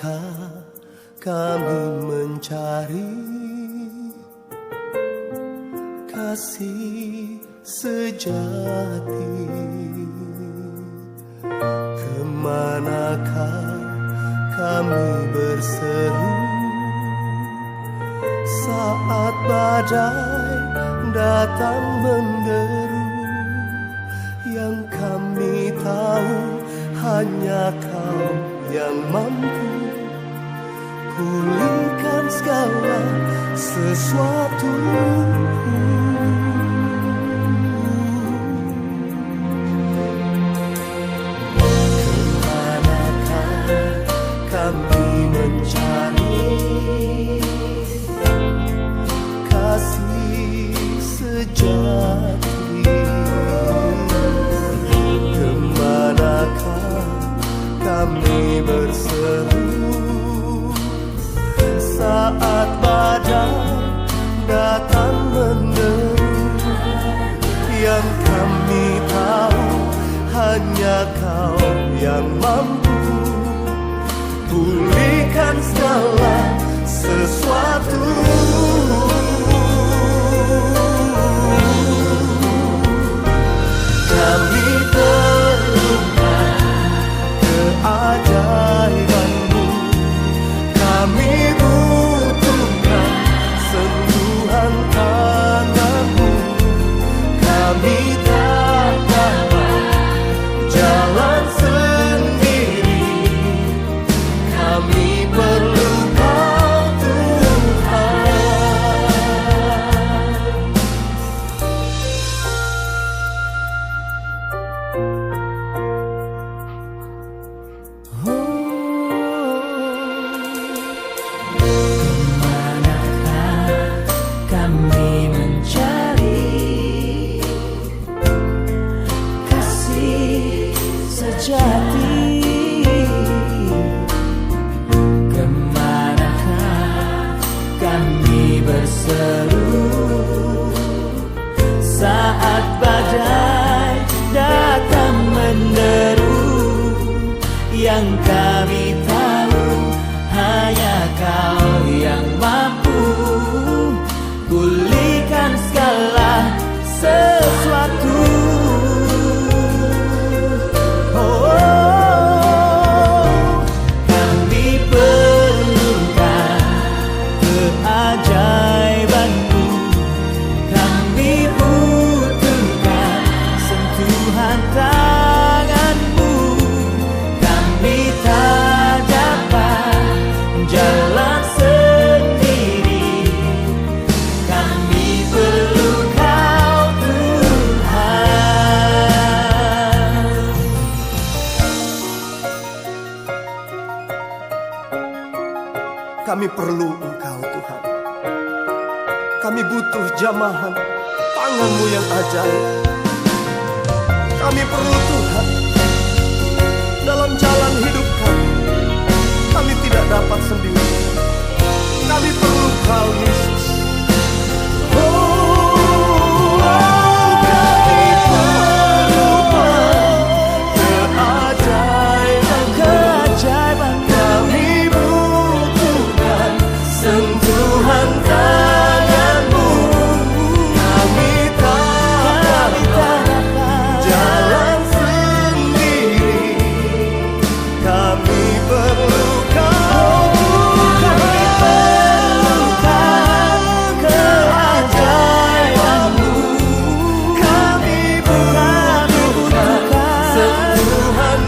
manakah kami mencari kasih sejati? Kemanakah kami berseru saat badai datang menderu? Yang kami tahu hanya Kau yang mampu pulihkan segala sesuatu. Kemanakah kami mencari kasih sejati? Kemanakah kami berseru saat badai datang menderu? Yang kami tahu hanya Kau yang mampu pulihkan segala sesuatu. Kami perlukan keajaiban-Mu, kami butuhkan sentuhan tangan-Mu. Kami tak dapat jalan sendiri, kami perlu Kau Tuhan. Kemanakah kami mencari kasih sejati? Kemanakah kami berseru saat badai datang menderu? Yang kami tahu hanya Kau yang mampu pulihkan segala sesuatu. Kami perlukan keajaiban-Mu, kami butuhkan sentuhan tangan-Mu. Kami tak dapat jalan sendiri, kami perlu Kau Tuhan. Kami perlu Engkau Tuhan. Kami butuh jamahan tangan-Mu yang ajaib. Kami perlu Tuhan dalam jalan hidup kami. Kami tidak dapat sendiri, kami perlu Kau Yesus. Kami perlukan keajaiban, kami butuhkan sentuhan tangan-Mu. Kami tak dapat jalan sendiri, kami perlu Kau. Kami perlukan keajaiban-Mu, kami butuhkan sentuhan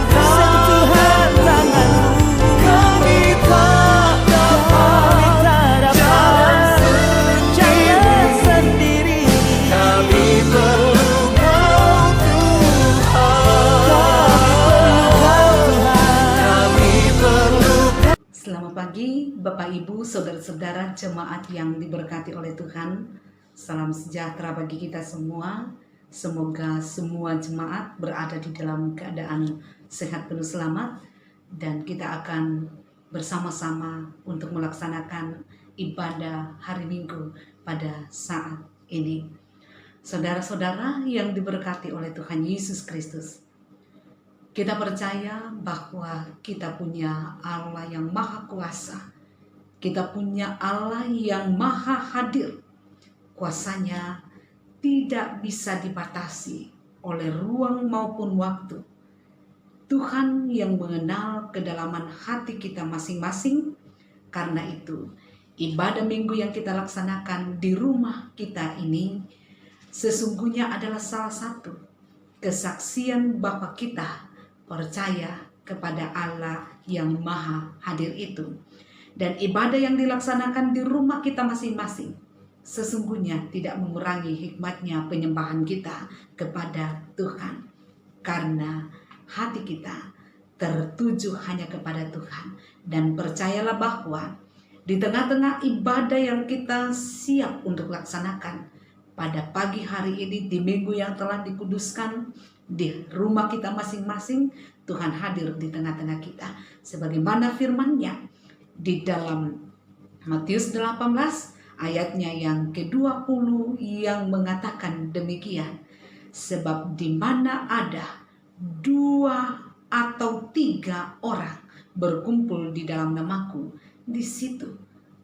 tangan-Mu. Kami tak dapat jalan sendiri, kami perlu Kau Tuhan. Kami perlu. Selamat pagi Bapak Ibu, Saudara-saudara jemaat yang diberkati oleh Tuhan. Salam sejahtera bagi kita semua. Semoga semua jemaat berada di dalam keadaan sehat penuh selamat. Dan kita akan bersama-sama untuk melaksanakan ibadah hari Minggu pada saat ini. Saudara-saudara yang diberkati oleh Tuhan Yesus Kristus, Kita percaya bahwa kita punya Allah yang maha kuasa. Kita punya Allah yang maha hadir. Kuasanya tidak bisa dibatasi oleh ruang maupun waktu. Tuhan yang mengenal kedalaman hati kita masing-masing. Karena itu, ibadah minggu yang kita laksanakan di rumah kita ini sesungguhnya adalah salah satu kesaksian bahwa kita percaya kepada Allah yang maha hadir itu. Dan ibadah yang dilaksanakan di rumah kita masing-masing sesungguhnya tidak mengurangi hikmatnya penyembahan kita kepada Tuhan. Karena hati kita tertuju hanya kepada Tuhan. Dan percayalah bahwa di tengah-tengah ibadah yang kita siap untuk laksanakan pada pagi hari ini di minggu yang telah dikuduskan di rumah kita masing-masing, Tuhan hadir di tengah-tengah kita. Sebagaimana firman-Nya di dalam Matius 18 ayatnya yang ke-20 yang mengatakan demikian. Sebab di mana ada 2 atau 3 orang berkumpul di dalam namaku, di situ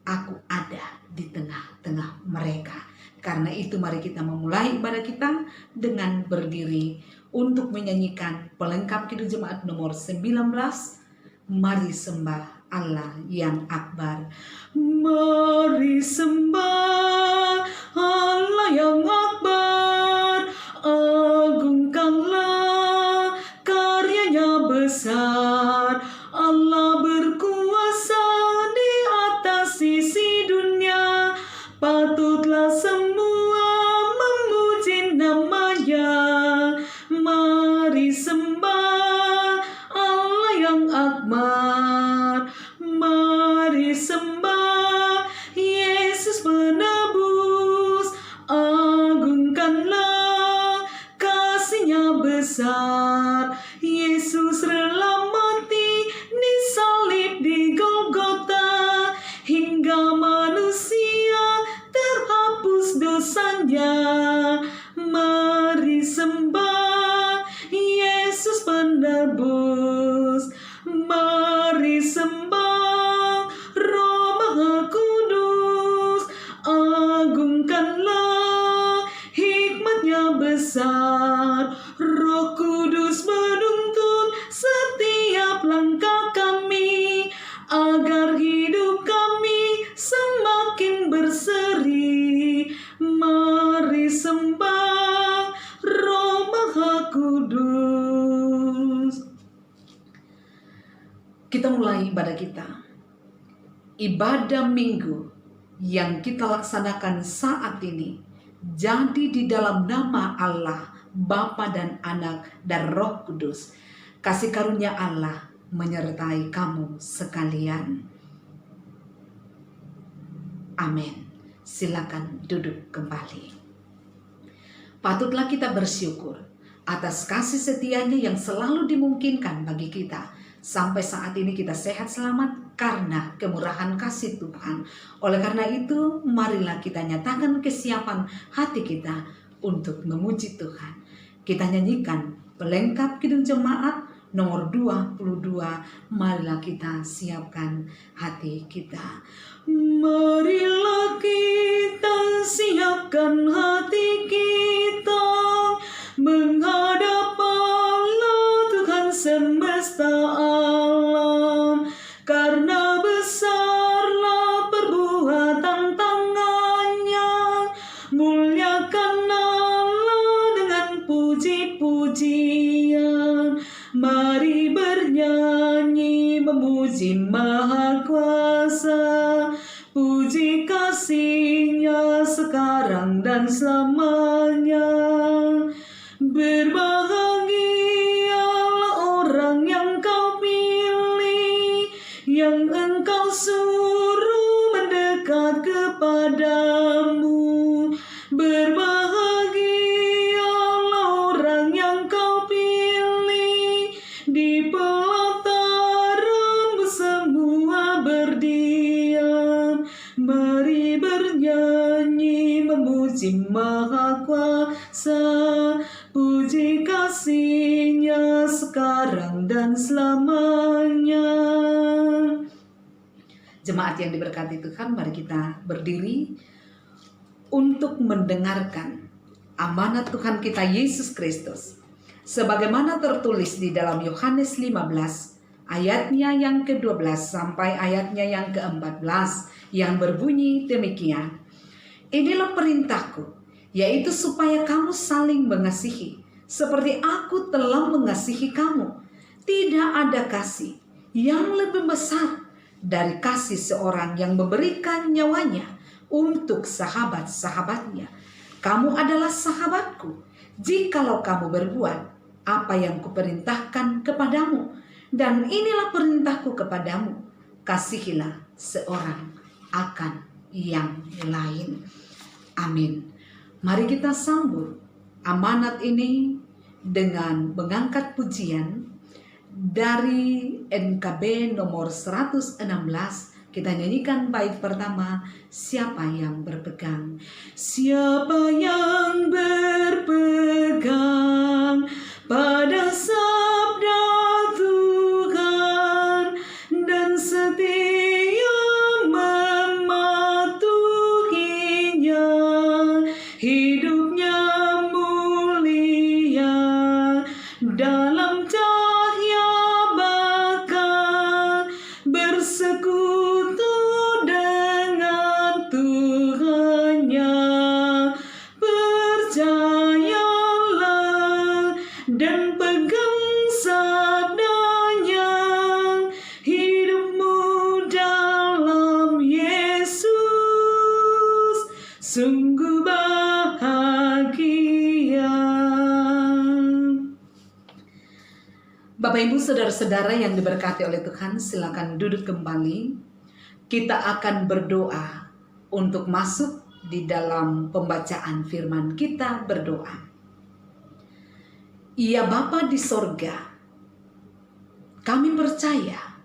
aku ada di tengah-tengah mereka. Karena itu mari kita memulai ibadah kita dengan berdiri untuk menyanyikan pelengkap Kidung Jemaat nomor 19. Mari sembah Allah yang akbar. Mari sembah Allah yang akbar. Agungkanlah karyanya besar. Allah berkuasa di atas sisi dunia. Patutlah semua memuji nama-Nya. Mari sembah Allah yang akbar. Mari sembah Yesus penebus. Agungkanlah kasih-Nya besar. Yesus rela mati di salib di Golgota, hingga manusia terhapus dosanya. Mari sembah Yesus penebus. Mari sembah Roh Maha Kudus. Agungkanlah hikmat-Nya besar. Roh Kudus menuntun setiap langkah kami, agar hidup kami semakin berseri. Mari sembah Roh Maha Kudus. Kita mulai ibadah kita. Ibadah minggu yang kita laksanakan saat ini jadi di dalam nama Allah, Bapa dan Anak dan Roh Kudus. Kasih karunia Allah menyertai kamu sekalian. Amin. Silakan duduk kembali. Patutlah kita bersyukur atas kasih setia-Nya yang selalu dimungkinkan bagi kita. Sampai saat ini kita sehat selamat karena kemurahan kasih Tuhan. Oleh karena itu, marilah kita nyatakan kesiapan hati kita untuk memuji Tuhan. Kita nyanyikan pelengkap Kidung Jemaat nomor 22. Marilah kita siapkan hati kita. Marilah kita siapkan hati kita menghadap Allah Tuhan semesta alam. Karena besarlah perbuatan tangan-Nya, muliakan Allah dengan puji-pujian. Mari bernyanyi memuji Maha Kuasa, puji kasih-Nya sekarang dan selamanya. Berbahagialah orang yang Kau pilih, yang Engkau suruh mendekat kepadamu. Berbahagialah orang yang Kau pilih, di pelataran-Mu semua berdiam. Mari bernyanyi memuji Maha Kuasa. ada sekarang dan selamanya. Jemaat yang diberkati Tuhan, mari kita berdiri untuk mendengarkan amanat Tuhan kita Yesus Kristus. Sebagaimana tertulis di dalam Yohanes 15 ayatnya yang ke-12 sampai ayatnya yang ke-14 yang berbunyi demikian. Inilah perintahku, yaitu supaya kamu saling mengasihi, seperti aku telah mengasihi kamu. Tidak ada kasih yang lebih besar dari kasih seorang yang memberikan nyawanya untuk sahabat-sahabatnya. Kamu adalah sahabatku, jikalau kamu berbuat apa yang kuperintahkan kepadamu. Dan inilah perintahku kepadamu, kasihilah seorang akan yang lain. Amin. Mari kita sambut amanat ini dengan mengangkat pujian dari NKB nomor 116. Kita nyanyikan bait pertama, siapa yang berpegang. Siapa yang berpegang pada sabda Tuhan dan setia mematuhinya, hidupnya mulia dalam cahaya bakal bersekutu dengan Tuhannya. Percayalah dan pegang sabdanya, hidupmu dalam Yesus sungguh bahagia. Bapak Ibu saudara-saudara yang diberkati oleh Tuhan, silakan duduk kembali. Kita akan berdoa untuk masuk di dalam pembacaan firman. Kita berdoa. Ya Bapa di sorga, kami percaya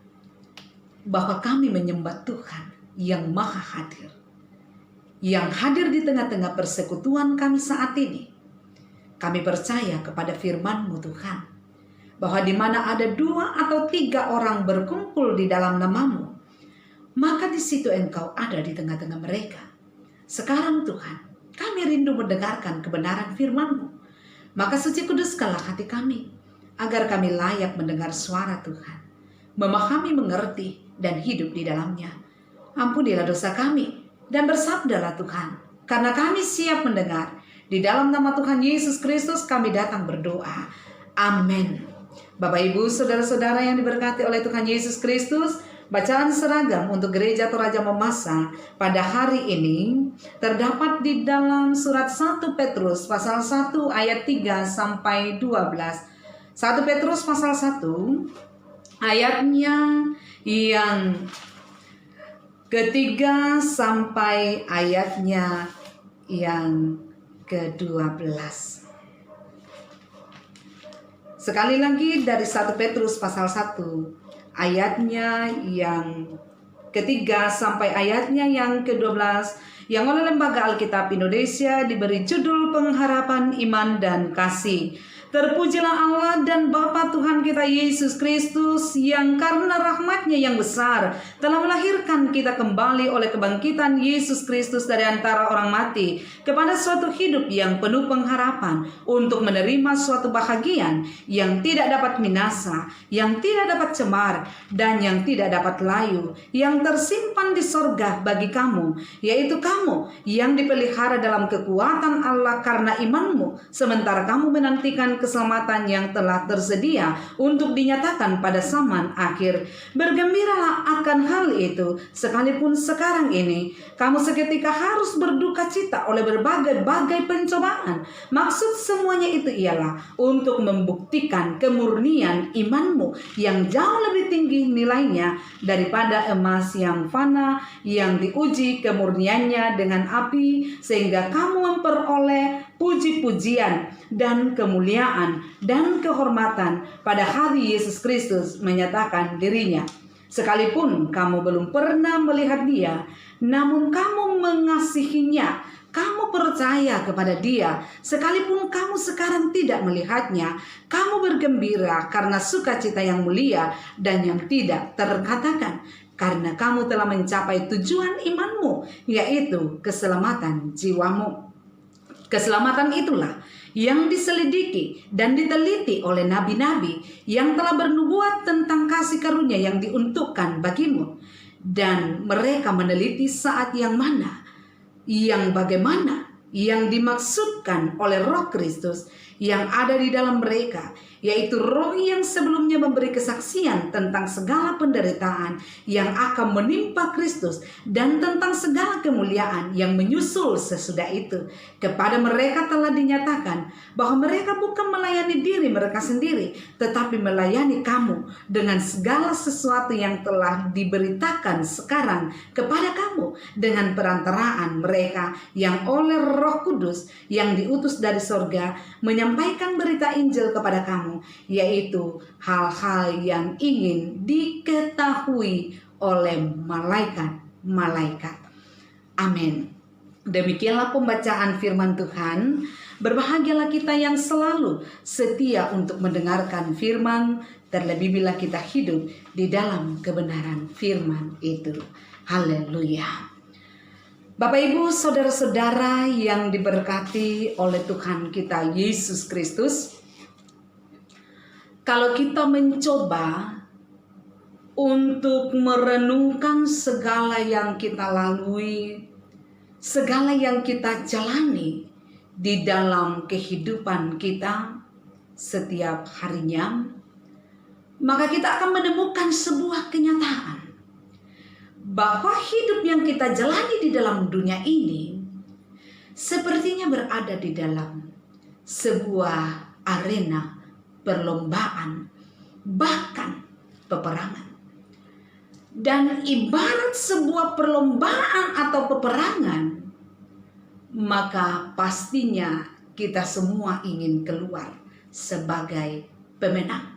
bahwa kami menyembah Tuhan yang maha hadir, yang hadir di tengah-tengah persekutuan kami saat ini. Kami percaya kepada firman-Mu Tuhan, bahwa di mana ada 2 atau 3 orang berkumpul di dalam nama-Mu, maka di situ Engkau ada di tengah-tengah mereka. Sekarang Tuhan, kami rindu mendengarkan kebenaran firman-Mu. Maka suci kuduskanlah hati kami, agar kami layak mendengar suara Tuhan, memahami, mengerti, dan hidup di dalamnya. Ampunilah dosa kami, dan bersabdalah Tuhan, karena kami siap mendengar. Di dalam nama Tuhan Yesus Kristus kami datang berdoa. Amin. Bapak Ibu saudara-saudara yang diberkati oleh Tuhan Yesus Kristus, bacaan seragam untuk Gereja Toraja Mamasa pada hari ini terdapat di dalam surat 1 Petrus pasal 1 ayat 3 sampai 12. 1 Petrus pasal 1 ayatnya yang ketiga sampai ayatnya yang ke-12. Sekali lagi dari 1 Petrus pasal 1 ayatnya yang ketiga sampai ayatnya yang ke-12, yang oleh Lembaga Alkitab Indonesia diberi judul Pengharapan Iman dan Kasih. Terpujilah Allah dan Bapa Tuhan kita Yesus Kristus, yang karena rahmat-Nya yang besar telah melahirkan kita kembali oleh kebangkitan Yesus Kristus dari antara orang mati kepada suatu hidup yang penuh pengharapan, untuk menerima suatu bahagian yang tidak dapat binasa, yang tidak dapat cemar, dan yang tidak dapat layu, yang tersimpan di sorga bagi kamu, yaitu kamu yang dipelihara dalam kekuatan Allah karena imanmu, sementara kamu menantikan keselamatan yang telah tersedia untuk dinyatakan pada zaman akhir. Bergembiralah akan hal itu, sekalipun sekarang ini kamu seketika harus berduka cita oleh berbagai-bagai pencobaan. Maksud semuanya itu ialah untuk membuktikan kemurnian imanmu yang jauh lebih tinggi nilainya daripada emas yang fana, yang diuji kemurniannya dengan api, sehingga kamu memperoleh puji-pujian dan kemuliaan dan kehormatan pada hari Yesus Kristus menyatakan dirinya. Sekalipun kamu belum pernah melihat Dia, namun kamu mengasihinya kamu percaya kepada Dia, sekalipun kamu sekarang tidak melihatnya. Kamu bergembira karena sukacita yang mulia dan yang tidak terkatakan, karena kamu telah mencapai tujuan imanmu, yaitu keselamatan jiwamu. Keselamatan itulah yang diselidiki dan diteliti oleh nabi-nabi yang telah bernubuat tentang kasih karunia yang diuntukkan bagimu. Dan mereka meneliti saat yang mana, yang bagaimana, yang dimaksudkan oleh Roh Kristus yang ada di dalam mereka, yaitu Roh yang sebelumnya memberi kesaksian tentang segala penderitaan yang akan menimpa Kristus dan tentang segala kemuliaan yang menyusul sesudah itu. Kepada mereka telah dinyatakan bahwa mereka bukan melayani diri mereka sendiri, tetapi melayani kamu dengan segala sesuatu yang telah diberitakan sekarang kepada kamu dengan perantaraan mereka yang oleh Roh Kudus yang diutus dari sorga menyampaikan berita Injil kepada kamu, yaitu hal-hal yang ingin diketahui oleh malaikat-malaikat. Amin. Demikianlah pembacaan firman Tuhan. Berbahagialah kita yang selalu setia untuk mendengarkan firman, terlebih bila kita hidup di dalam kebenaran firman itu. Haleluya. Bapak, Ibu, saudara-saudara yang diberkati oleh Tuhan kita Yesus Kristus, kalau kita mencoba untuk merenungkan segala yang kita lalui, segala yang kita jalani di dalam kehidupan kita setiap harinya, maka kita akan menemukan sebuah kenyataan bahwa hidup yang kita jalani di dalam dunia ini sepertinya berada di dalam sebuah arena perlombaan, bahkan peperangan. Dan ibarat sebuah perlombaan atau peperangan, maka pastinya kita semua ingin keluar sebagai pemenang.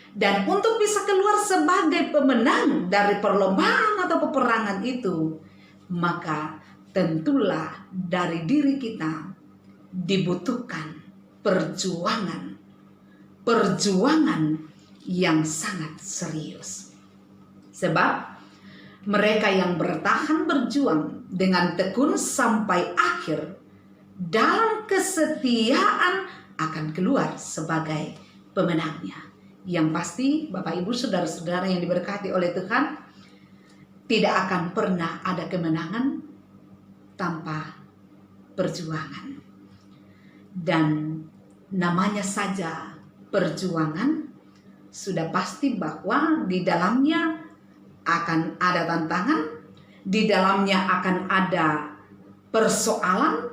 Dan untuk bisa keluar sebagai pemenang dari perlombaan atau peperangan itu, maka tentulah dari diri kita dibutuhkan perjuangan yang sangat serius. Sebab mereka yang bertahan berjuang dengan tekun sampai akhir dalam kesetiaan akan keluar sebagai pemenangnya. Yang pasti Bapak Ibu saudara-saudara yang diberkati oleh Tuhan, tidak akan pernah ada kemenangan tanpa perjuangan. Dan namanya saja perjuangan, sudah pasti bahwa di dalamnya akan ada tantangan, di dalamnya akan ada persoalan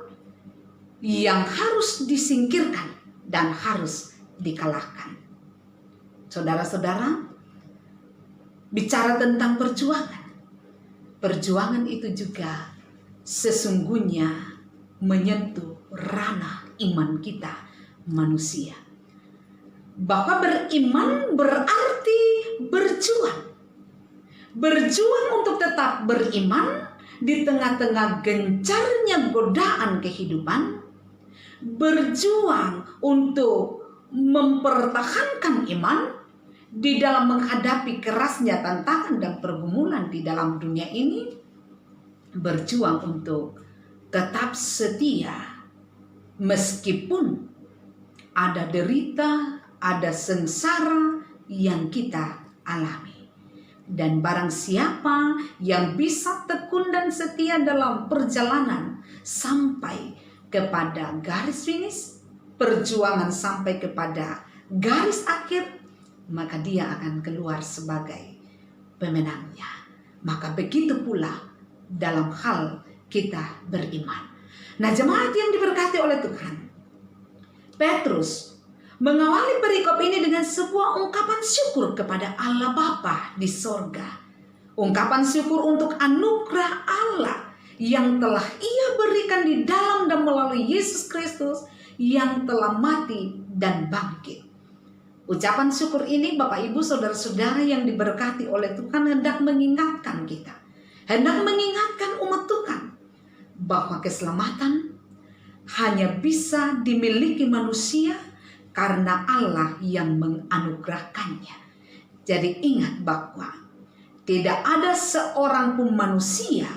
yang harus disingkirkan dan harus dikalahkan. Saudara-saudara, bicara tentang perjuangan, perjuangan itu juga sesungguhnya menyentuh ranah iman kita manusia. Bahwa beriman berarti berjuang. Berjuang untuk tetap beriman di tengah-tengah gencarnya godaan kehidupan. Berjuang untuk mempertahankan iman di dalam menghadapi kerasnya tantangan dan pergumulan di dalam dunia ini. Berjuang untuk tetap setia meskipun ada derita, ada sengsara yang kita alami. Dan barang siapa yang bisa tekun dan setia dalam perjalanan sampai kepada garis finish, perjuangan sampai kepada garis akhir, maka dia akan keluar sebagai pemenangnya. Maka begitu pula dalam hal kita beriman. Nah, jemaat yang diberkati oleh Tuhan, Petrus mengawali perikop ini dengan sebuah ungkapan syukur kepada Allah Bapa di sorga. Ungkapan syukur untuk anugerah Allah yang telah Ia berikan di dalam dan melalui Yesus Kristus yang telah mati dan bangkit. Ucapan syukur ini Bapak Ibu saudara-saudara yang diberkati oleh Tuhan hendak mengingatkan kita, hendak mengingatkan umat Tuhan bahwa keselamatan hanya bisa dimiliki manusia karena Allah yang menganugerahkannya. Jadi ingat bahwa tidak ada seorang pun manusia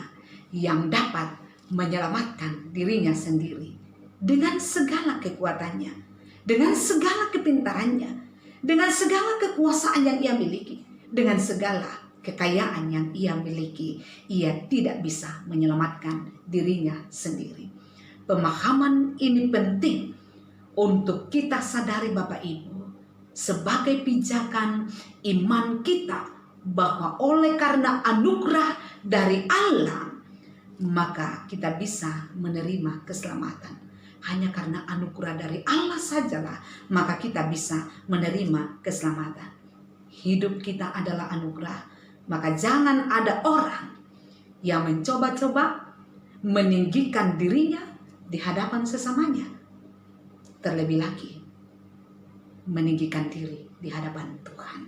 yang dapat menyelamatkan dirinya sendiri dengan segala kekuatannya, dengan segala kepintarannya, dengan segala kekuasaan yang ia miliki, dengan segala kekayaan yang ia miliki. Ia tidak bisa menyelamatkan dirinya sendiri. Pemahaman ini penting untuk kita sadari Bapak Ibu, sebagai pijakan iman kita, bahwa oleh karena anugerah dari Allah, maka kita bisa menerima keselamatan. Hanya karena anugerah dari Allah sajalah maka kita bisa menerima keselamatan. Hidup kita adalah anugerah, maka jangan ada orang yang mencoba-coba meninggikan dirinya di hadapan sesamanya. Terlebih lagi meninggikan diri di hadapan Tuhan.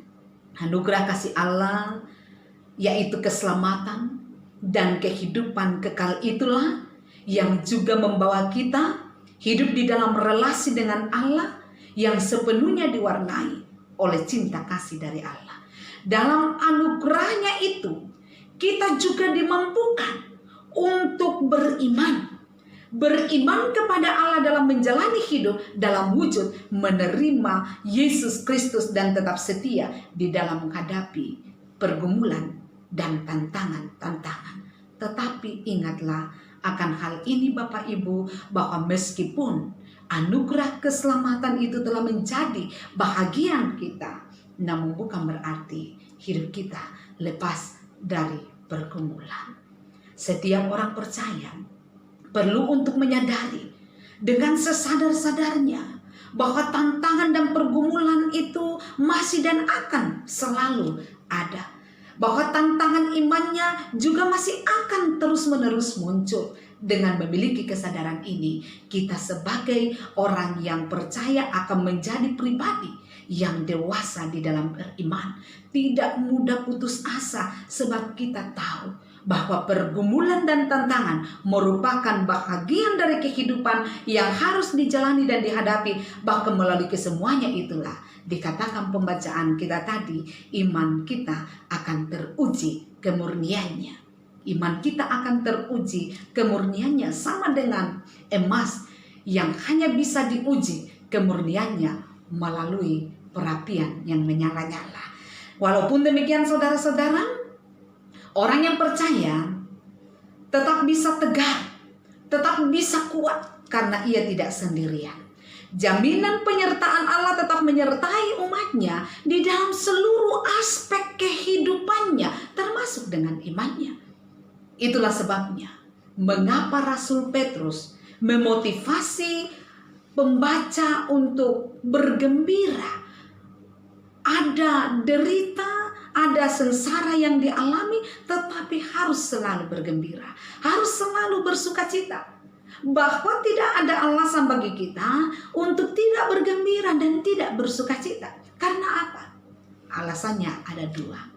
Anugerah kasih Allah, yaitu keselamatan dan kehidupan kekal, itulah yang juga membawa kita hidup di dalam relasi dengan Allah yang sepenuhnya diwarnai oleh cinta kasih dari Allah. Dalam anugerahnya itu kita juga dimampukan untuk beriman kepada Allah dalam menjalani hidup dalam wujud menerima Yesus Kristus dan tetap setia di dalam menghadapi pergumulan dan tantangan-tantangan. Tetapi ingatlah akan hal ini Bapak Ibu, bahwa meskipun anugerah keselamatan itu telah menjadi bahagian kita, namun bukan berarti hidup kita lepas dari pergumulan. Setiap orang percaya perlu untuk menyadari dengan sesadar-sadarnya bahwa tantangan dan pergumulan itu masih dan akan selalu ada. Bahwa tantangan imannya juga masih akan terus-menerus muncul. Dengan memiliki kesadaran ini, kita sebagai orang yang percaya akan menjadi pribadi yang dewasa di dalam beriman. Tidak mudah putus asa, sebab kita tahu bahwa pergumulan dan tantangan merupakan bahagian dari kehidupan yang harus dijalani dan dihadapi. Bahkan melalui kesemuanya itulah dikatakan pembacaan kita tadi, iman kita akan teruji kemurniannya. Iman kita akan teruji kemurniannya, sama dengan emas yang hanya bisa diuji kemurniannya melalui perapian yang menyala-nyala. Walaupun demikian saudara-saudara, orang yang percaya tetap bisa tegar, tetap bisa kuat karena ia tidak sendirian. Jaminan penyertaan Allah tetap menyertai umatnya di dalam seluruh aspek kehidupannya, termasuk dengan imannya. Itulah sebabnya mengapa Rasul Petrus memotivasi pembaca untuk bergembira. Ada derita, ada sengsara yang dialami, tetapi harus selalu bergembira, harus selalu bersukacita. Bahwa tidak ada alasan bagi kita untuk tidak bergembira dan tidak bersukacita. Karena apa? Alasannya ada dua.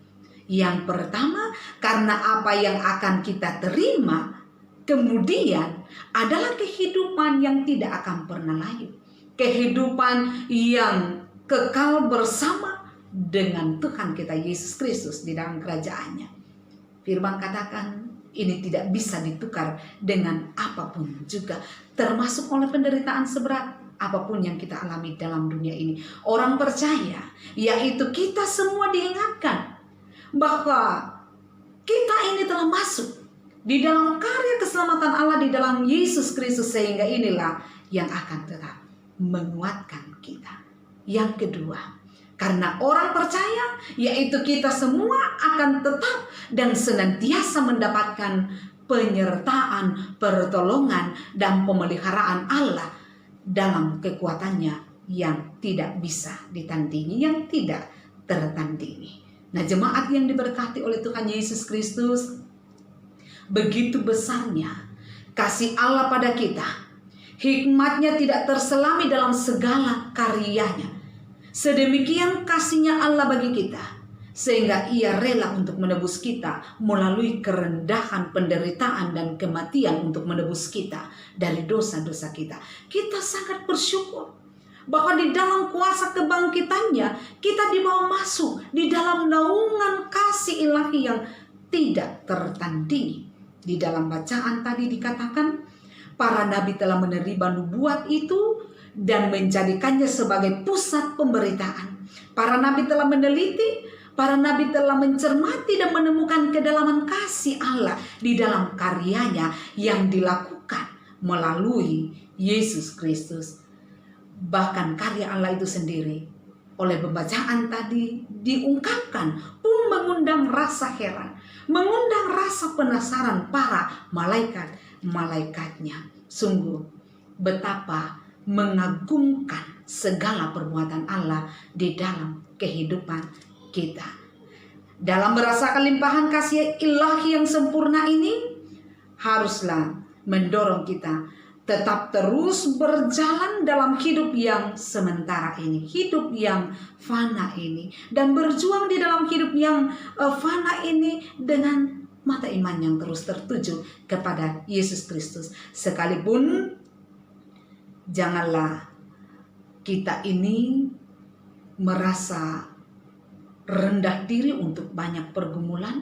Yang pertama, karena apa yang akan kita terima kemudian adalah kehidupan yang tidak akan pernah layu. Kehidupan yang kekal bersama dengan Tuhan kita Yesus Kristus di dalam kerajaannya. Firman katakan, ini tidak bisa ditukar dengan apapun juga, termasuk oleh penderitaan seberat apapun yang kita alami dalam dunia ini. Orang percaya, yaitu kita semua diingatkan bahwa kita ini telah masuk di dalam karya keselamatan Allah di dalam Yesus Kristus, sehingga inilah yang akan tetap menguatkan kita. Yang kedua, karena orang percaya, yaitu kita semua akan tetap dan senantiasa mendapatkan penyertaan, pertolongan, dan pemeliharaan Allah dalam kekuatannya yang tidak bisa ditandingi, yang tidak tertandingi. Nah, jemaat yang diberkati oleh Tuhan Yesus Kristus, begitu besarnya kasih Allah pada kita. Hikmatnya tidak terselami dalam segala karyanya. Sedemikian kasihnya Allah bagi kita, sehingga ia rela untuk menebus kita melalui kerendahan, penderitaan, dan kematian untuk menebus kita dari dosa-dosa kita. Kita sangat bersyukur bahwa di dalam kuasa kebangkitannya kita dibawa masuk di dalam naungan kasih ilahi yang tidak tertandingi. Di dalam bacaan tadi dikatakan para nabi telah menerima nubuat itu dan menjadikannya sebagai pusat pemberitaan. Para nabi telah meneliti, para nabi telah mencermati dan menemukan kedalaman kasih Allah di dalam karyanya yang dilakukan melalui Yesus Kristus. Bahkan karya Allah itu sendiri oleh pembacaan tadi diungkapkan pun mengundang rasa heran, mengundang rasa penasaran para malaikat-malaikatnya. Sungguh betapa mengagumkan segala perbuatan Allah di dalam kehidupan kita. Dalam merasakan limpahan kasih ilahi yang sempurna ini, haruslah mendorong kita tetap terus berjalan dalam hidup yang sementara ini, hidup yang fana ini, dan berjuang di dalam hidup yang fana ini dengan mata iman yang terus tertuju kepada Yesus Kristus. Sekalipun janganlah kita ini merasa rendah diri untuk banyak pergumulan,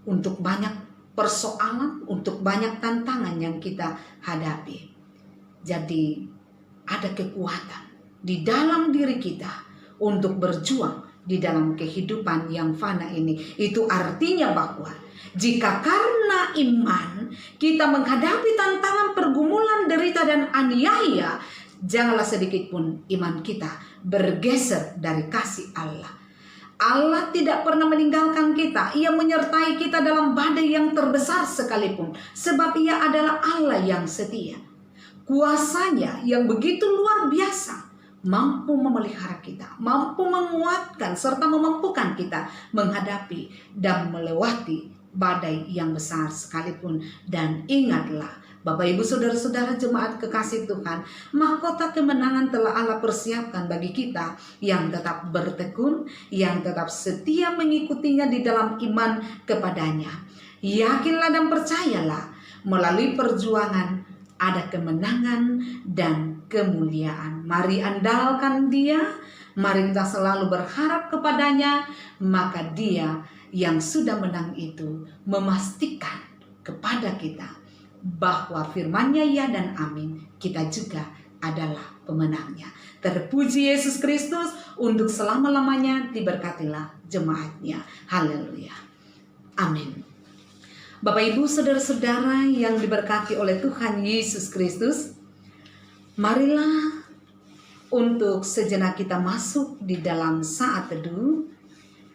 untuk banyak persoalan, untuk banyak tantangan yang kita hadapi. Jadi ada kekuatan di dalam diri kita untuk berjuang di dalam kehidupan yang fana ini. Itu artinya bahwa jika karena iman kita menghadapi tantangan, pergumulan, derita, dan aniaya, janganlah sedikit pun iman kita bergeser dari kasih Allah. Allah tidak pernah meninggalkan kita. Ia menyertai kita dalam badai yang terbesar sekalipun. Sebab ia adalah Allah yang setia. Kuasanya yang begitu luar biasa mampu memelihara kita, mampu menguatkan serta memampukan kita menghadapi dan melewati badai yang besar sekalipun. Dan ingatlah, Bapak Ibu Saudara-saudara jemaat kekasih Tuhan, mahkota kemenangan telah Allah persiapkan bagi kita yang tetap bertekun, yang tetap setia mengikutinya di dalam iman kepadanya. Yakinlah dan percayalah, melalui perjuangan ada kemenangan dan kemuliaan. Mari andalkan Dia, mari kita selalu berharap kepadanya, maka Dia yang sudah menang itu memastikan kepada kita bahwa firman-Nya ya dan amin, kita juga adalah pemenangnya. Terpuji Yesus Kristus, untuk selama-lamanya diberkatilah jemaatnya. Haleluya. Amin. Bapak Ibu Saudara-saudara yang diberkati oleh Tuhan Yesus Kristus, marilah untuk sejenak kita masuk di dalam saat teduh.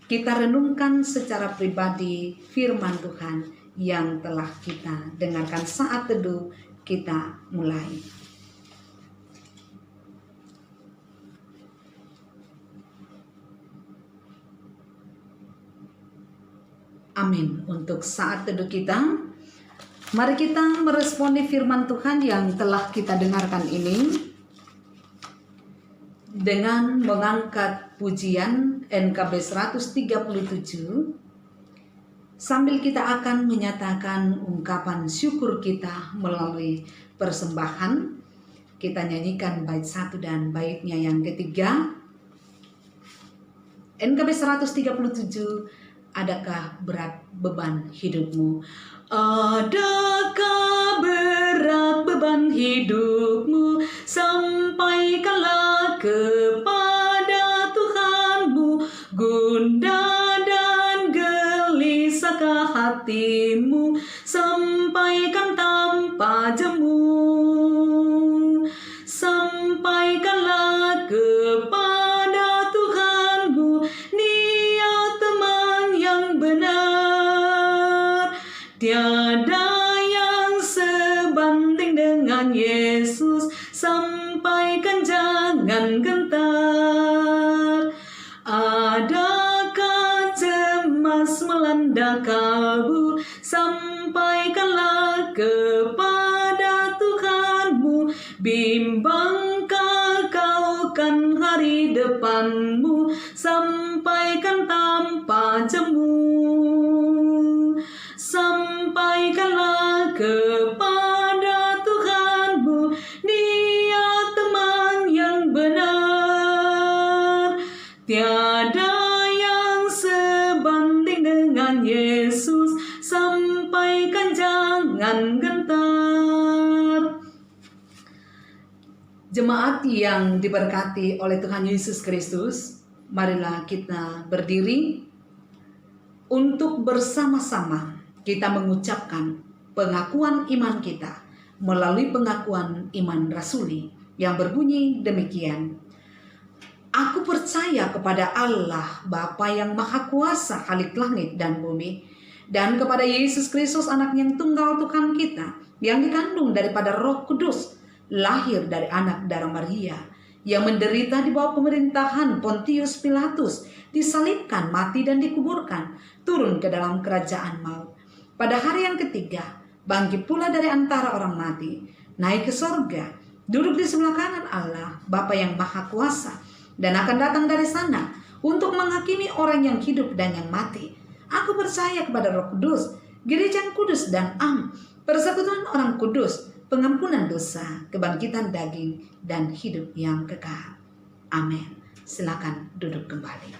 Kita renungkan secara pribadi firman Tuhan yang telah kita dengarkan. Saat teduh kita mulai. Amin. Untuk saat teduh kita, mari kita meresponi firman Tuhan yang telah kita dengarkan ini dengan mengangkat pujian NKB 137. Sambil kita akan menyatakan ungkapan syukur kita melalui persembahan, kita nyanyikan bait 1 dan baitnya yang ketiga. NKB 137, adakah berat beban hidupmu? Adakah berat beban hidupmu? Sampaikanlah kepada Tuhanmu, gundah dan gelisahkah hatimu, sampaikan tanpa jemu. Sampaikanlah kepada Tuhanmu, Dia teman yang benar. Tiada yang sebanding dengan Yesus, sampaikan jangan gentar. Adakah cemas melanda kalbu, sampaikanlah kepada Tuhanmu. Bimbangkah kau kan hari depanmu, sampaikan tanpa Tiada yang sebanding dengan Yesus, sampaikan jangan gentar. Jemaat yang diberkati oleh Tuhan Yesus Kristus, marilah kita berdiri untuk bersama-sama kita mengucapkan pengakuan iman kita melalui pengakuan iman rasuli yang berbunyi demikian. Aku percaya kepada Allah Bapa yang Maha Kuasa Khalik langit dan bumi, dan kepada Yesus Kristus anak yang tunggal Tuhan kita, yang dikandung daripada Roh Kudus, lahir dari anak darah Maria, yang menderita di bawah pemerintahan Pontius Pilatus, disalibkan, mati dan dikuburkan, turun ke dalam kerajaan maut. Pada hari yang ketiga, bangkit pula dari antara orang mati, naik ke sorga, duduk di sebelah kanan Allah Bapa yang Maha Kuasa, dan akan datang dari sana untuk menghakimi orang yang hidup dan yang mati. Aku percaya kepada Roh Kudus, gereja yang kudus dan am, persekutuan orang kudus, pengampunan dosa, kebangkitan daging, dan hidup yang kekal. Amin. Silakan duduk kembali.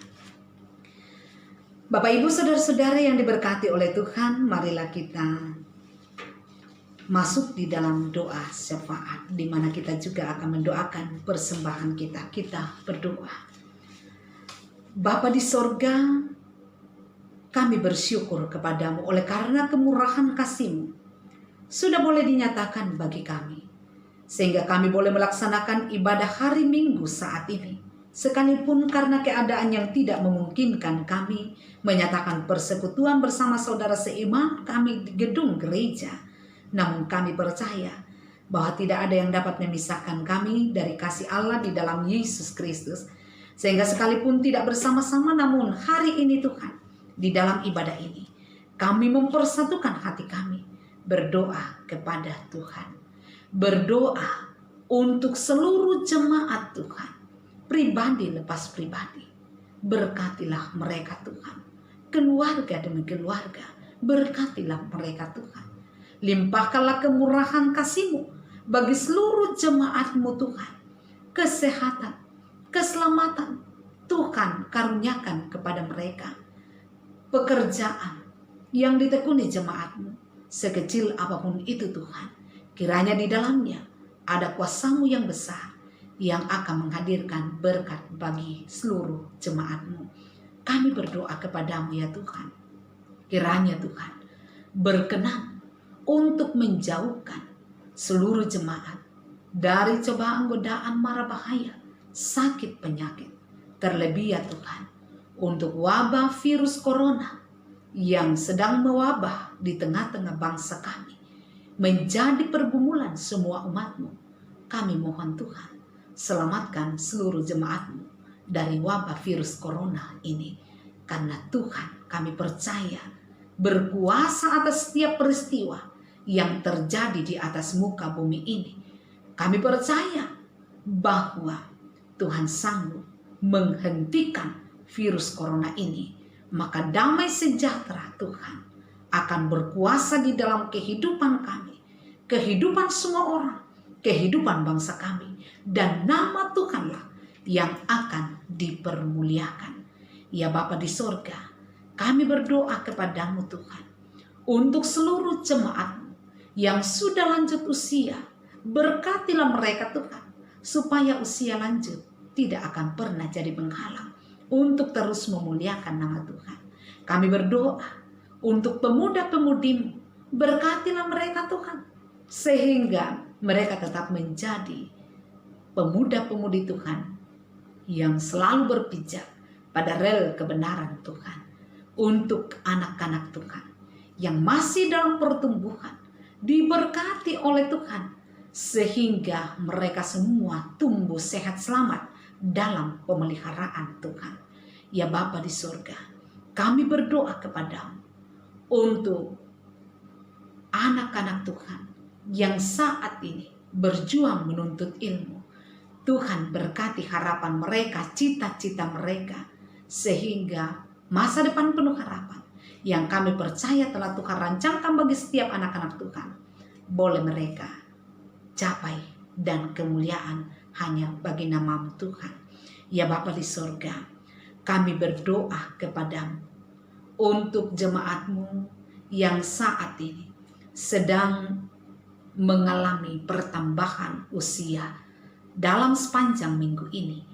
Bapak Ibu saudara-saudara yang diberkati oleh Tuhan, marilah kita masuk di dalam doa syafaat, di mana kita juga akan mendoakan persembahan kita. Kita berdoa. Bapa di sorga, kami bersyukur kepadamu oleh karena kemurahan kasih-Mu sudah boleh dinyatakan bagi kami, sehingga kami boleh melaksanakan ibadah hari Minggu saat ini. Sekalipun karena keadaan yang tidak memungkinkan kami menyatakan persekutuan bersama saudara seiman kami di gedung gereja, namun kami percaya bahwa tidak ada yang dapat memisahkan kami dari kasih Allah di dalam Yesus Kristus. Sehingga sekalipun tidak bersama-sama, namun hari ini Tuhan, di dalam ibadah ini, kami mempersatukan hati kami, berdoa kepada Tuhan. Berdoa untuk seluruh jemaat Tuhan, pribadi lepas pribadi. Berkatilah mereka Tuhan, keluarga demi keluarga, berkatilah mereka Tuhan. Limpahkanlah kemurahan kasih-Mu bagi seluruh jemaat-Mu Tuhan. Kesehatan, keselamatan Tuhan karuniakan kepada mereka. Pekerjaan yang ditekuni jemaat-Mu, sekecil apapun itu Tuhan, kiranya di dalamnya ada kuasa-Mu yang besar yang akan menghadirkan berkat bagi seluruh jemaat-Mu. Kami berdoa kepadamu ya Tuhan, kiranya Tuhan berkenan untuk menjauhkan seluruh jemaat dari cobaan godaan mara bahaya, sakit penyakit, terlebih ya Tuhan untuk wabah virus corona yang sedang mewabah di tengah-tengah bangsa kami, menjadi pergumulan semua umat-Mu. Kami mohon Tuhan, selamatkan seluruh jemaat-Mu dari wabah virus corona ini, karena Tuhan kami percaya berkuasa atas setiap peristiwa yang terjadi di atas muka bumi ini. Kami percaya bahwa Tuhan sanggup menghentikan virus corona ini. Maka damai sejahtera Tuhan akan berkuasa di dalam kehidupan kami, kehidupan semua orang, kehidupan bangsa kami, dan nama Tuhanlah yang akan dipermuliakan. Ya Bapa di sorga, kami berdoa kepadamu Tuhan, untuk seluruh jemaat yang sudah lanjut usia, berkatilah mereka Tuhan, supaya usia lanjut tidak akan pernah jadi penghalang untuk terus memuliakan nama Tuhan. Kami berdoa untuk pemuda-pemudimu, berkatilah mereka Tuhan, sehingga mereka tetap menjadi pemuda-pemudi Tuhan yang selalu berpijak pada rel kebenaran Tuhan. Untuk anak-anak Tuhan yang masih dalam pertumbuhan, diberkati oleh Tuhan, sehingga mereka semua tumbuh sehat selamat dalam pemeliharaan Tuhan. Ya Bapa di surga, kami berdoa kepadamu untuk anak-anak Tuhan yang saat ini berjuang menuntut ilmu. Tuhan berkati harapan mereka, cita-cita mereka, sehingga masa depan penuh harapan yang kami percaya telah Tuhan rancangkan bagi setiap anak-anak Tuhan, boleh mereka capai, dan kemuliaan hanya bagi nama-Mu Tuhan. Ya Bapa di surga, kami berdoa kepadamu untuk jemaatmu yang saat ini sedang mengalami pertambahan usia dalam sepanjang minggu ini.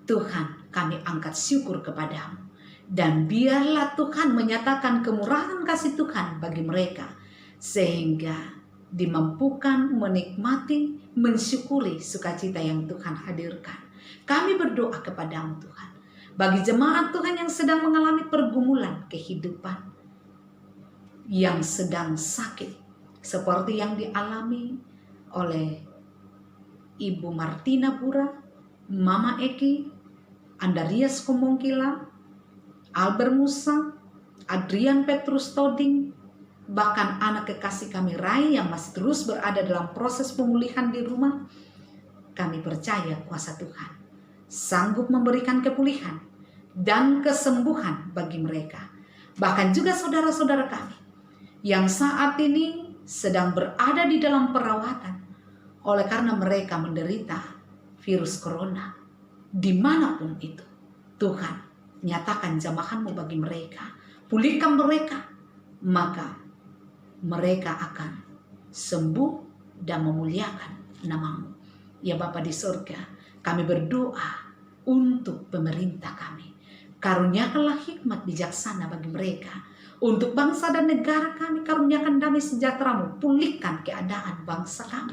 Tuhan, kami angkat syukur kepadamu. Dan biarlah Tuhan menyatakan kemurahan kasih Tuhan bagi mereka, sehingga dimampukan menikmati, mensyukuri sukacita yang Tuhan hadirkan. Kami berdoa kepadamu Tuhan, bagi jemaat Tuhan yang sedang mengalami pergumulan kehidupan, yang sedang sakit, seperti yang dialami oleh Ibu Martina Pura, Mama Eki, Andarias Komongkila, Albert Musa, Adrian Petrus Toding, bahkan anak kekasih kami Rai yang masih terus berada dalam proses pemulihan di rumah. Kami percaya kuasa Tuhan sanggup memberikan kepulihan dan kesembuhan bagi mereka. Bahkan juga saudara-saudara kami yang saat ini sedang berada di dalam perawatan oleh karena mereka menderita virus corona. Dimanapun itu, Tuhan, nyatakan jamahanmu bagi mereka, pulihkan mereka, maka mereka akan sembuh dan memuliakan namamu. Ya Bapa di surga, kami berdoa untuk pemerintah kami. Karuniakanlah hikmat bijaksana bagi mereka. Untuk bangsa dan negara kami, karuniakan damai sejahtera-Mu, pulihkan keadaan bangsa kami.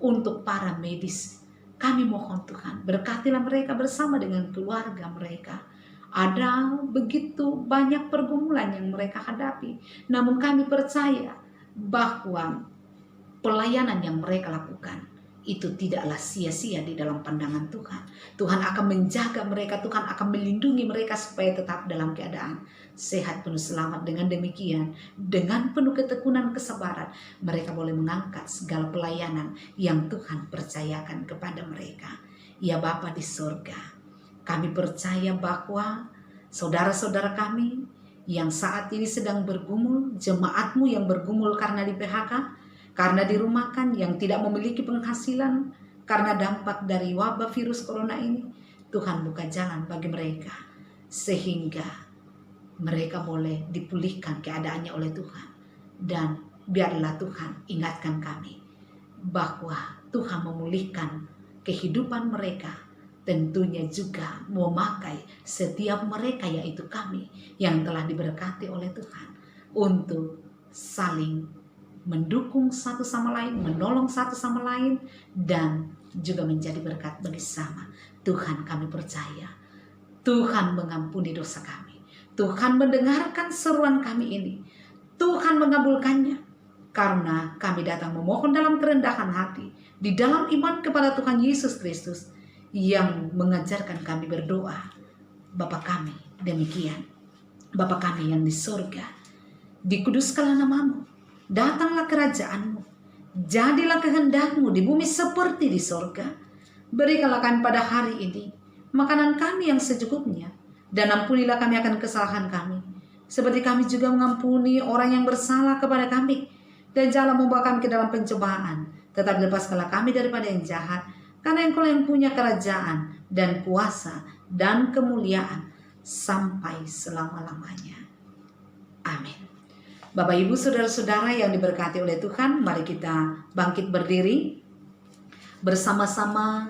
Untuk para medis, kami mohon Tuhan, berkatilah mereka bersama dengan keluarga mereka. Ada begitu banyak pergumulan yang mereka hadapi, namun kami percaya bahwa pelayanan yang mereka lakukan itu tidaklah sia-sia di dalam pandangan Tuhan. Tuhan akan menjaga mereka, Tuhan akan melindungi mereka supaya tetap dalam keadaan sehat penuh selamat. Dengan demikian, dengan penuh ketekunan kesabaran, mereka boleh mengangkat segala pelayanan yang Tuhan percayakan kepada mereka. Ya Bapa di surga, kami percaya bahwa saudara-saudara kami yang saat ini sedang bergumul, jemaat-Mu yang bergumul karena di PHK, karena dirumahkan, yang tidak memiliki penghasilan karena dampak dari wabah virus corona ini, Tuhan buka jalan bagi mereka sehingga mereka boleh dipulihkan keadaannya oleh Tuhan. Dan biarlah Tuhan ingatkan kami bahwa Tuhan memulihkan kehidupan mereka, tentunya juga memakai setiap mereka, yaitu kami yang telah diberkati oleh Tuhan, untuk saling mendukung satu sama lain, menolong satu sama lain, dan juga menjadi berkat bagi sama. Tuhan, kami percaya Tuhan mengampuni dosa kami. Tuhan mendengarkan seruan kami ini. Tuhan mengabulkannya karena kami datang memohon dalam kerendahan hati, di dalam iman kepada Tuhan Yesus Kristus yang mengajarkan kami berdoa. Bapa kami, demikian. Bapa kami yang di surga, dikuduskanlah nama-Mu. Datanglah kerajaan-Mu, jadilah kehendak-Mu di bumi seperti di sorga. Berikanlah kami pada hari ini makanan kami yang secukupnya, dan ampunilah kami akan kesalahan kami, seperti kami juga mengampuni orang yang bersalah kepada kami. Dan janganlah membawa kami ke dalam pencobaan, tetapi lepaskanlah kami daripada yang jahat, karena Engkau yang punya kerajaan dan kuasa dan kemuliaan sampai selama-lamanya. Amin. Bapak Ibu saudara-saudara yang diberkati oleh Tuhan, mari kita bangkit berdiri. Bersama-sama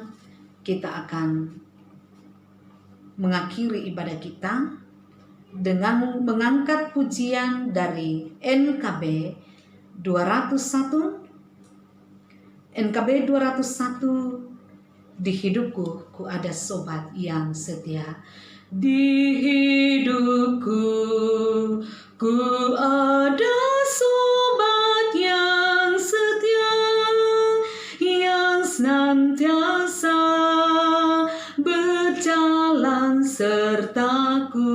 kita akan mengakhiri ibadah kita dengan mengangkat pujian dari NKB 201. NKB 201, di hidupku ku ada sobat yang setia. Di hidupku ku ada sobat yang setia, yang senantiasa berjalan sertaku.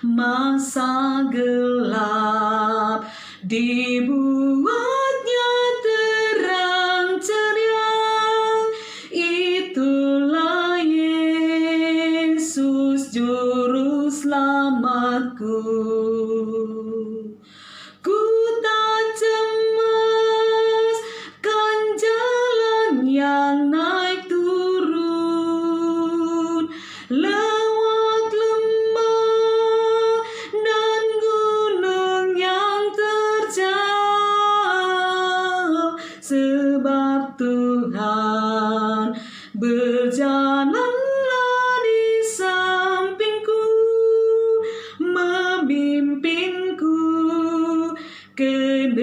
Masa gelap dibuatnya terang ceria, itulah Yesus juru selamatku. Ku tak cemas kan jalan yang naik turun,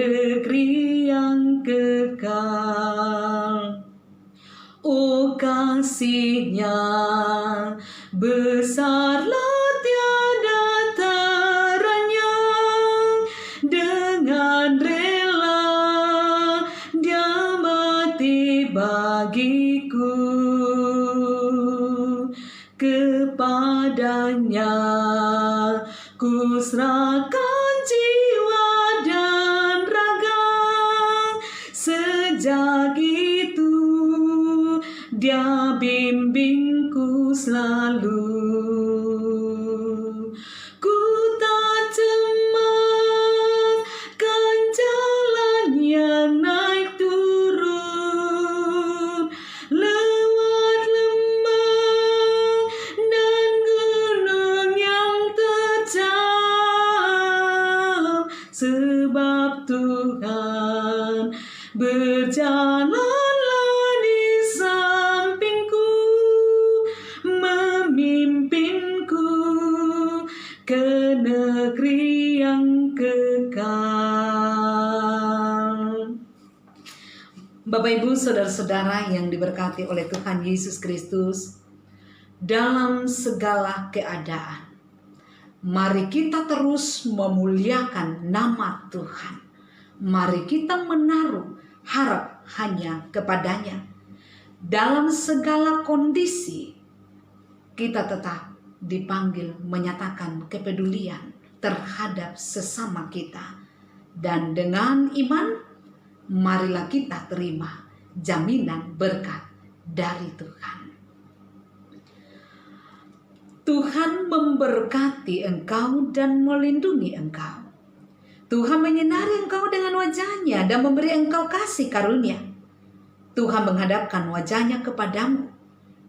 negeri yang kekal. Oh kasih-Nya besarlah tiada taranya, dengan rela Dia mati bagiku. Kepadanya ku serahkan jiwa dan raga. Sejak itu Dia bimbingku selalu. Ku tak cemas kan jalan yang naik turun, lewat lembah dan gunung yang terjal, sebab Tuhan berjalanlah di sampingku, memimpinku ke negeri yang kekal. Bapak Ibu saudara-saudara yang diberkati oleh Tuhan Yesus Kristus, dalam segala keadaan mari kita terus memuliakan nama Tuhan. Mari kita menaruh harap hanya kepadanya. Dalam segala kondisi kita tetap dipanggil menyatakan kepedulian terhadap sesama kita. Dan dengan iman marilah kita terima jaminan berkat dari Tuhan. Tuhan memberkati engkau dan melindungi engkau. Tuhan menyinari engkau dengan wajah-Nya dan memberi engkau kasih karunia. Tuhan menghadapkan wajah-Nya kepadamu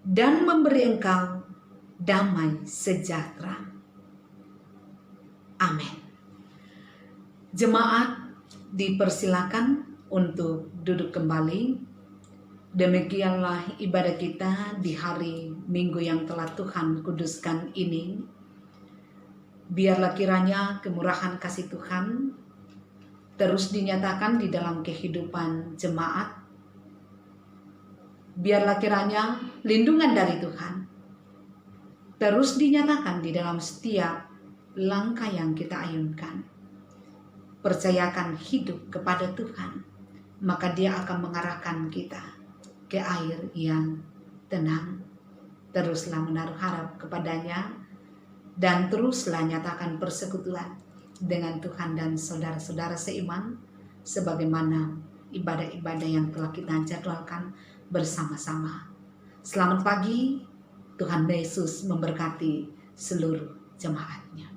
dan memberi engkau damai sejahtera. Amin. Jemaat dipersilakan untuk duduk kembali. Demikianlah ibadah kita di hari Minggu yang telah Tuhan kuduskan ini. Biarlah kiranya kemurahan kasih Tuhan terus dinyatakan di dalam kehidupan jemaat. Biarlah kiranya lindungan dari Tuhan terus dinyatakan di dalam setiap langkah yang kita ayunkan. Percayakan hidup kepada Tuhan, maka Dia akan mengarahkan kita ke air yang tenang. Teruslah menaruh harap kepadanya dan teruslah nyatakan persekutuan dengan Tuhan dan saudara-saudara seiman sebagaimana ibadah-ibadah yang telah kita jadwalkan bersama-sama. Selamat pagi, Tuhan Yesus memberkati seluruh jemaat-Nya.